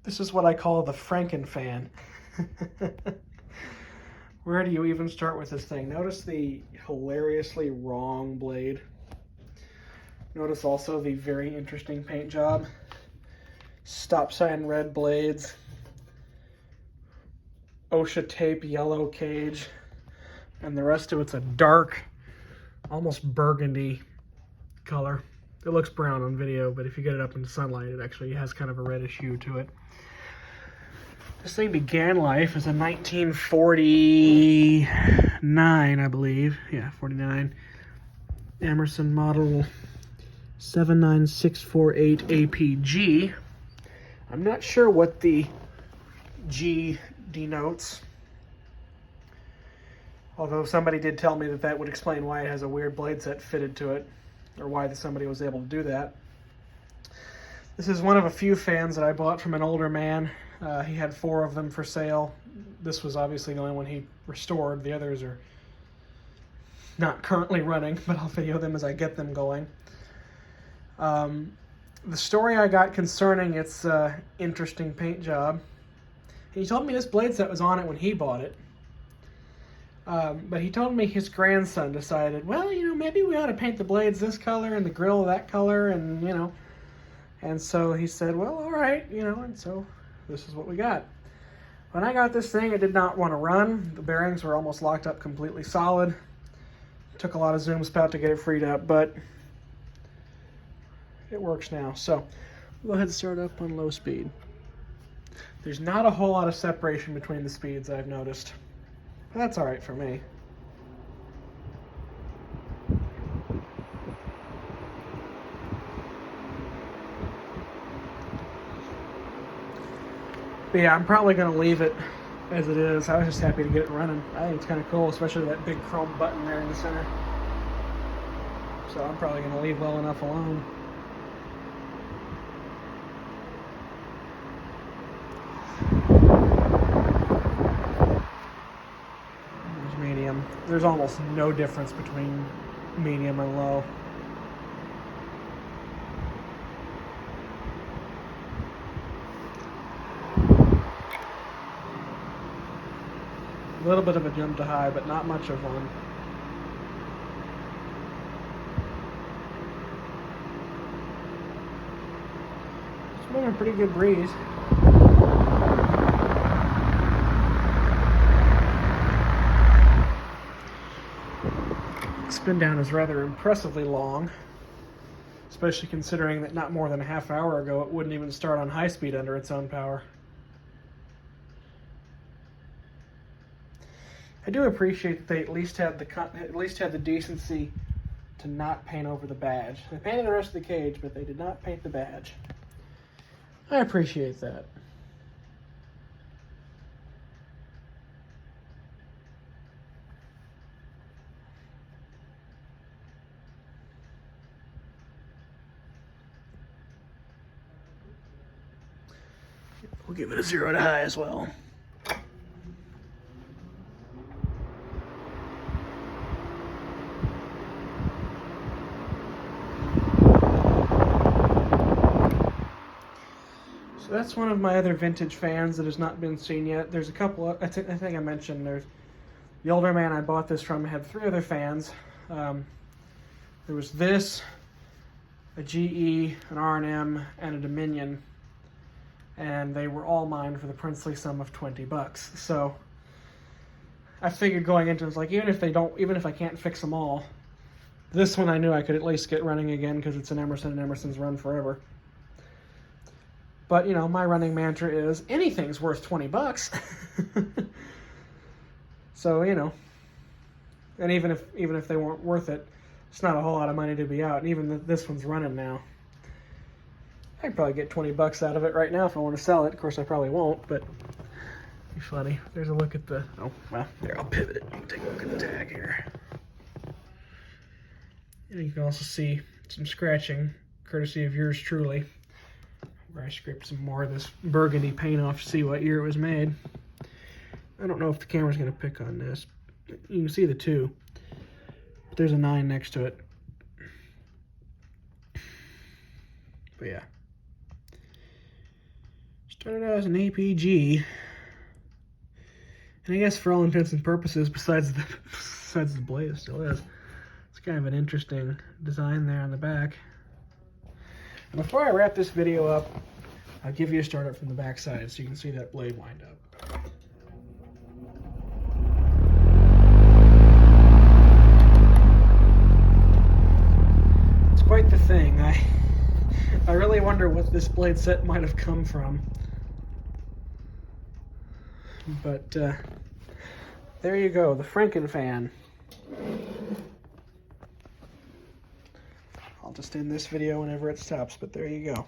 This is what I call the Frankenfan. Where do you even start with this thing? Notice the hilariously wrong blade. Notice also the very interesting paint job. Stop sign red blades. OSHA tape yellow cage. And the rest of it's a dark, almost burgundy color. It looks brown on video, but if you get it up into sunlight, it actually has kind of a reddish hue to it. This thing began life as a 1949, I believe. Yeah, 49. Emerson model 79648 APG. I'm not sure what the G denotes. Although somebody did tell me that that would explain why it has a weird blade set fitted to it, or why somebody was able to do that. This is one of a few fans that I bought from an older man. He had 4 of them for sale. This was obviously the only one he restored. The others are not currently running, but I'll video them as I get them going. The story I got concerning its interesting paint job, he told me this blade set was on it when he bought it. But he told me his grandson decided, well, maybe we ought to paint the blades this color and the grill that color, and, And so he said, well, all right, and so this is what we got. When I got this thing, it did not want to run. The bearings were almost locked up completely solid. Took a lot of zoom spout to get it freed up, but it works now. So go ahead and start up on low speed. There's not a whole lot of separation between the speeds, I've noticed. But that's all right for me. But yeah, I'm probably going to leave it as it is. I was just happy to get it running. I think it's kind of cool, especially that big chrome button there in the center. So I'm probably going to leave well enough alone. There's medium. There's almost no difference between medium and low. A little bit of a jump to high, but not much of one. It's been a pretty good breeze. Spin down is rather impressively long, especially considering that not more than a half hour ago it wouldn't even start on high speed under its own power. I do appreciate that they at least had the decency to not paint over the badge. They painted the rest of the cage, but they did not paint the badge. I appreciate that. We'll give it a 0 to high as well. So that's one of my other vintage fans that has not been seen yet. There's a couple, I think I mentioned, there's the older man I bought this from had 3 other fans. There was this, a GE, an R&M, and a Dominion. And they were all mine for the princely sum of $20. So I figured going into it, it's like, even if I can't fix them all, this one I knew I could at least get running again because it's an Emerson, and Emerson's run forever. But, my running mantra is anything's worth $20. So, and even if they weren't worth it, it's not a whole lot of money to be out. And even this one's running now. I'd probably get $20 out of it right now if I want to sell it. Of course, I probably won't, but it'd be funny. There's a look at the, there, I'll pivot it. You can take a look at the tag here. And you can also see some scratching, courtesy of yours truly, where I scraped some more of this burgundy paint off to see what year it was made. I don't know if the camera's going to pick on this. You can see the 2, but there's a 9 next to it. But yeah. Started out as an APG, and I guess for all intents and purposes, besides the blade, it still is. It's kind of an interesting design there on the back. And before I wrap this video up, I'll give you a start up from the back side so you can see that blade wind up. It's quite the thing. I really wonder what this blade set might have come from. But there you go, the Frankenfan. I'll just end this video whenever it stops, but there you go.